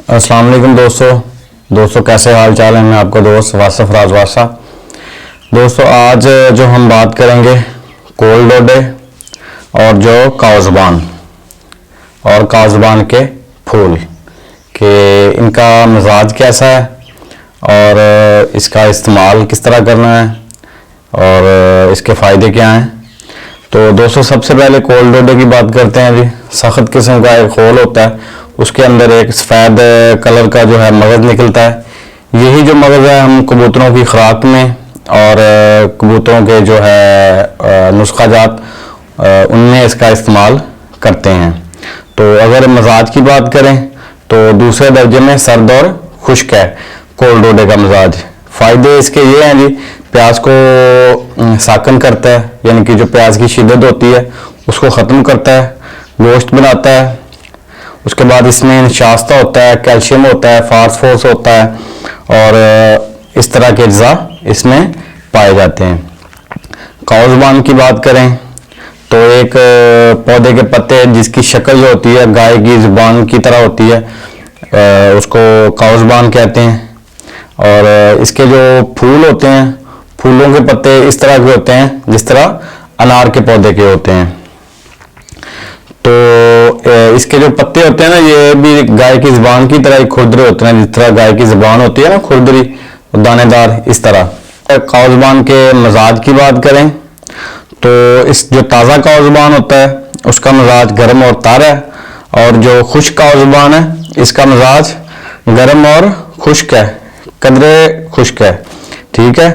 अस्सलाम वालेकुम दोस्तों कैसे हाल चाल है। मैं आपका दोस्त वासिफ राज वासा। दोस्तों आज जो हम बात करेंगे कोल डोडे और जो काज़बान और काज़बान के फूल कि इनका मिजाज कैसा है और इसका इस्तेमाल किस तरह करना है और इसके फ़ायदे क्या हैं। तो दोस्तों सबसे पहले कोल डोडे की बात करते हैं जी। सख्त किस्म का एक खोल होता है, उसके अंदर एक सफ़ेद कलर का जो है मगज़ निकलता है। यही जो मगज़ है हम कबूतरों की खुराक में और कबूतरों के जो है नुस्खा जात उनमें इसका इस्तेमाल करते हैं। तो अगर मिजाज की बात करें तो दूसरे दर्जे में सर्द और खुश्क है कोल डोडे का मिजाज। फ़ायदे इसके ये हैं जी, प्यास को साकन करता है, यानी कि जो प्यास की शिद्दत होती है उसको ख़त्म करता है, गोश्त बनाता है। उसके बाद इसमें शास्ता होता है, कैल्शियम होता है, फास्फोरस होता है और इस तरह के अज्जा इसमें पाए जाते हैं। काज़बान की बात करें तो एक पौधे के पत्ते जिसकी शक्ल जो होती है गाय की ज़ुबान की तरह होती है, उसको काज़बान कहते हैं। और इसके जो फूल होते हैं, फूलों के पत्ते इस तरह के होते हैं जिस तरह अनार के पौधे के होते हैं। तो इसके जो पत्ते होते हैं ना, ये भी गाय की ज़ुबान की तरह ही खुरदरे होते हैं, जिस तरह गाय की ज़ुबान होती है ना खुरदरी दानेदार, इस तरह। काज़बान के मिजाज की बात करें तो इस जो ताज़ा काज़बान होता है उसका मिजाज गर्म और तार है, और जो खुश्क काज़बान है इसका मिजाज गर्म और खुश्क है, कदरे खुश्क है। ठीक है,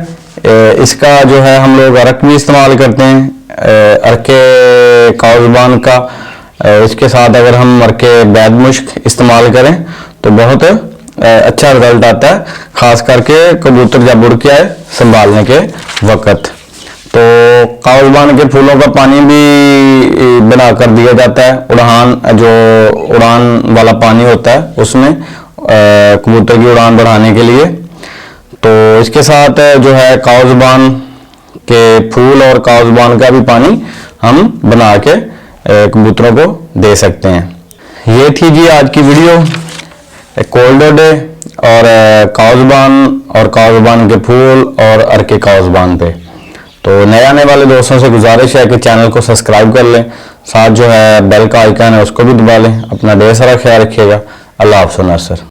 इसका जो है हम लोग अरक भी इस्तेमाल करते हैं, अरके काज़बान का। इसके साथ अगर हम अरके बैद मुश्क इस्तेमाल करें तो बहुत अच्छा रिजल्ट आता है, ख़ास करके कबूतर जब उड़ के आए संभालने के वक़्त। तो काज़बान के फूलों का पानी भी बना कर दिया जाता है, उड़ान वाला पानी होता है उसमें कबूतर की उड़ान बढ़ाने के लिए। तो इसके साथ जो है काज़बान के फूल और काज़बान का भी पानी हम बना के कबूतरों को दे सकते हैं। ये थी जी आज की वीडियो कोल डोडे और काज़बान के फूल और अरके काज़बान पे। तो नए आने वाले दोस्तों से गुजारिश है कि चैनल को सब्सक्राइब कर लें, साथ जो है बेल का आइकन है उसको भी दबा लें। अपना ढेर सारा ख्याल रखिएगा। अल्लाह हाफ़िज़ सर।